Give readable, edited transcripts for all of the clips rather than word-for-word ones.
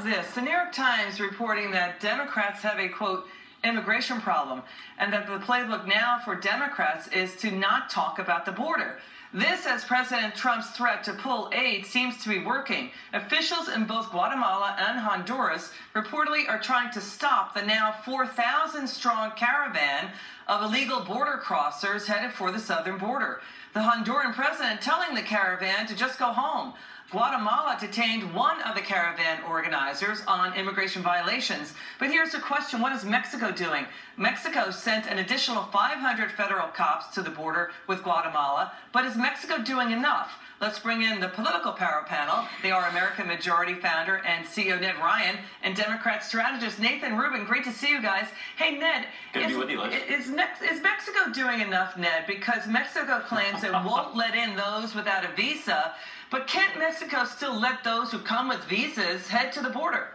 about this? The New York Times reporting that Democrats have a, quote, immigration problem, and that the playbook now for Democrats is to not talk about the border. This, as President Trump's threat to pull aid seems to be working. Officials in both Guatemala and Honduras reportedly are trying to stop the now 4,000-strong caravan of illegal border crossers headed for the southern border. The Honduran president telling the caravan to just go home. Guatemala detained one of the caravan organizers on immigration violations. But here's the question, what is Mexico doing? Mexico sent an additional 500 federal cops to the border with Guatemala, but is Mexico doing enough? Let's bring in the political power panel. They are American Majority founder and CEO Ned Ryan and Democrat strategist Nathan Rubin. Great to see you guys. Hey, Ned, is Mexico doing enough, Ned? Because Mexico claims it won't let in those without a visa, but can't Mexico still let those who come with visas head to the border?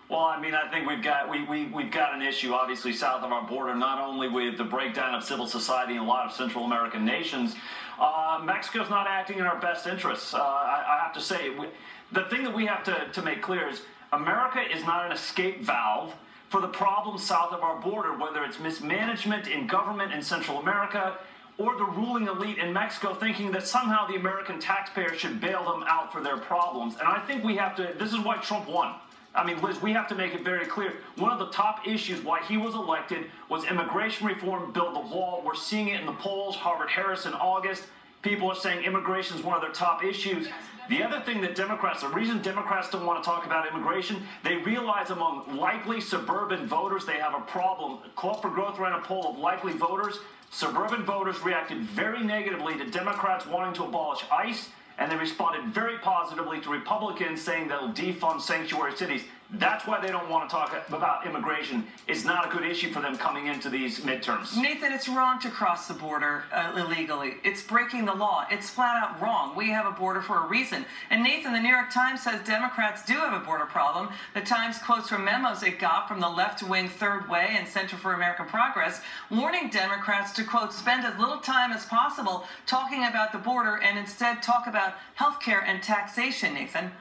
Well, I mean, I think we've got an issue, obviously, south of our border, not only with the breakdown of civil society in a lot of Central American nations. Mexico's not acting in our best interests. I have to say, the thing that we have to make clear is America is not an escape valve for the problems south of our border, whether it's mismanagement in government in Central America or the ruling elite in Mexico thinking that somehow the American taxpayer should bail them out for their problems. And I think we have to, this is why Trump won. I mean, Liz, we have to make it very clear. One of the top issues why he was elected was immigration reform, build the wall. We're seeing it in the polls, Harvard-Harris in August. People are saying immigration is one of their top issues. The other thing that the reason Democrats don't want to talk about immigration, they realize among likely suburban voters they have a problem. Call for Growth ran a poll of likely voters. Suburban voters reacted very negatively to Democrats wanting to abolish ICE, and they responded very positively to Republicans saying they'll defund sanctuary cities. That's why they don't want to talk about immigration. It's not a good issue for them coming into these midterms. Nathan, it's wrong to cross the border illegally. It's breaking the law. It's flat out wrong. We have a border for a reason. And Nathan, the New York Times says Democrats do have a border problem. The Times quotes from memos it got from the left-wing Third Way and Center for American Progress, warning Democrats to, quote, spend as little time as possible talking about the border and instead talk about health care and taxation, Nathan.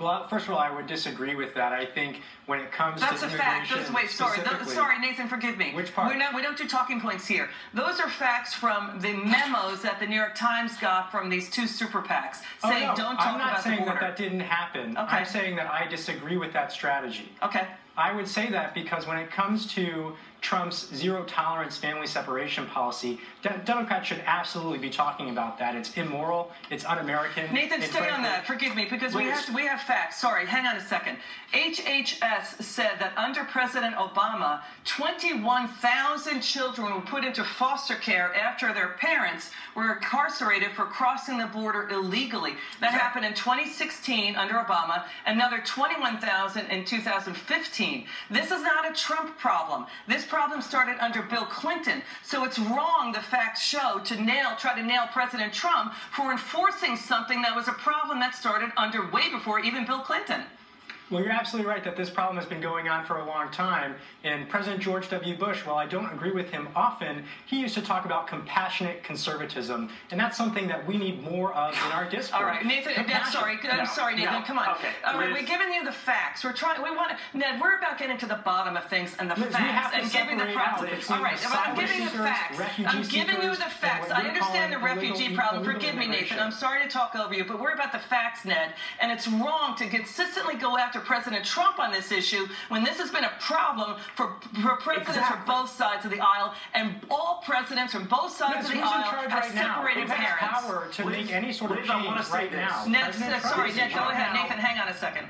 Well, first of all, I would disagree with that. I think when it comes to immigration, that's a fact. Sorry, Nathan, forgive me. Which part? We don't do talking points here. Those are facts from the memos that the New York Times got from these two super PACs saying don't talk about the border. I'm not saying that didn't happen. Okay. I'm saying that I disagree with that strategy. Okay. I would say that because when it comes to Trump's zero-tolerance family separation policy, Democrats should absolutely be talking about that. It's immoral. It's un-American. Nathan, stay on that. Forgive me, because we have facts. Sorry, hang on a second. HHS said that under President Obama, 21,000 children were put into foster care after their parents were incarcerated for crossing the border illegally. That happened in 2016 under Obama, another 21,000 in 2015. This is not a Trump problem. This problem started under Bill Clinton. So it's wrong, the facts show, to try to nail President Trump for enforcing something that was a problem that started under way before even Bill Clinton. Well, you're absolutely right that this problem has been going on for a long time. And President George W. Bush, while I don't agree with him often, he used to talk about compassionate conservatism. And that's something that we need more of in our discourse. All right, Nathan, I'm sorry, Nathan, come on. Okay. All right, we're giving you the facts. Ned, we're about getting to the bottom of things and the facts and giving the problems. All right, I'm giving you the facts. I'm giving you the facts. I understand the refugee problem. Forgive me, Nathan. I'm sorry to talk over you, but we're about the facts, Ned. And it's wrong to consistently go after President Trump on this issue when this has been a problem for presidents from both sides of the aisle, and all presidents from both sides of the aisle have separated parents. Power to make any sort of change right now. Ned, sorry, Ned, go ahead. Nathan, hang on a second.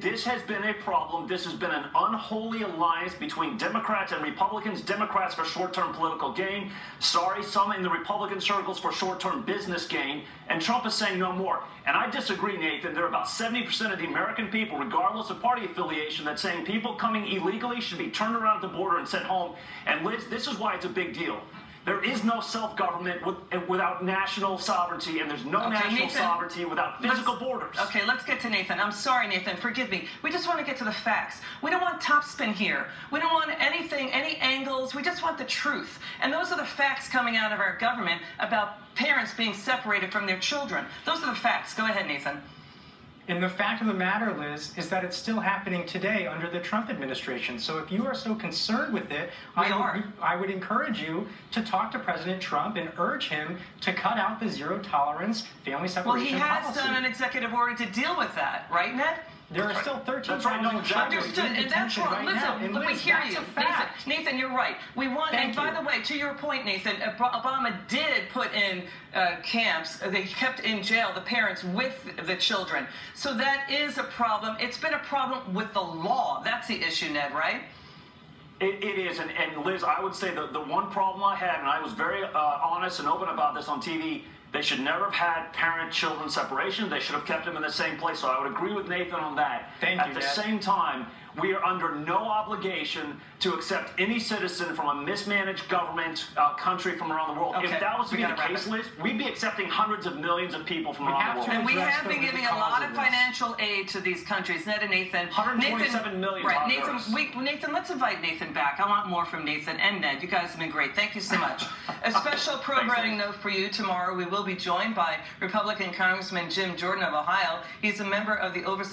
This has been a problem. This has been an unholy alliance between Democrats and Republicans. Democrats for short-term political gain. Sorry, some in the Republican circles for short-term business gain. And Trump is saying no more. And I disagree, Nathan. There are about 70% of the American people, regardless of party affiliation, that's saying people coming illegally should be turned around at the border and sent home. And Liz, this is why it's a big deal. There is no self-government without national sovereignty, and there's no national sovereignty without physical borders. Okay, let's get to Nathan. I'm sorry, Nathan. Forgive me. We just want to get to the facts. We don't want topspin here. We don't want anything, any angles. We just want the truth. And those are the facts coming out of our government about parents being separated from their children. Those are the facts. Go ahead, Nathan. And the fact of the matter, Liz, is that it's still happening today under the Trump administration. So if you are so concerned with it, I would encourage you to talk to President Trump and urge him to cut out the zero tolerance family separation policy. Well, he has done an executive order to deal with that, right, Ned? There are still 13,000 Understood, and that's wrong. Listen, we hear you. Nathan, you're right. We want, and by the way, to your point, Nathan, Obama did put in camps. They kept in jail the parents with the children. So that is a problem. It's been a problem with the law. That's the issue, Ned, right? It is, and Liz, I would say the one problem I had, and I was very honest and open about this on TV, they should never have had parent-children separation. They should have kept them in the same place. So I would agree with Nathan on that. At the same time, we are under no obligation to accept any citizen from a mismanaged government country from around the world. Okay. If that was to be the case, Liz, we'd be accepting hundreds of millions of people from around the world. And we have been giving a lot of financial aid to these countries. Ned and Nathan. 127 million. Right, Nathan, let's invite Nathan back. I want more from Nathan and Ned. You guys have been great. Thank you so much. A special programming note for you tomorrow. We will be joined by Republican Congressman Jim Jordan of Ohio. He's a member of the Oversight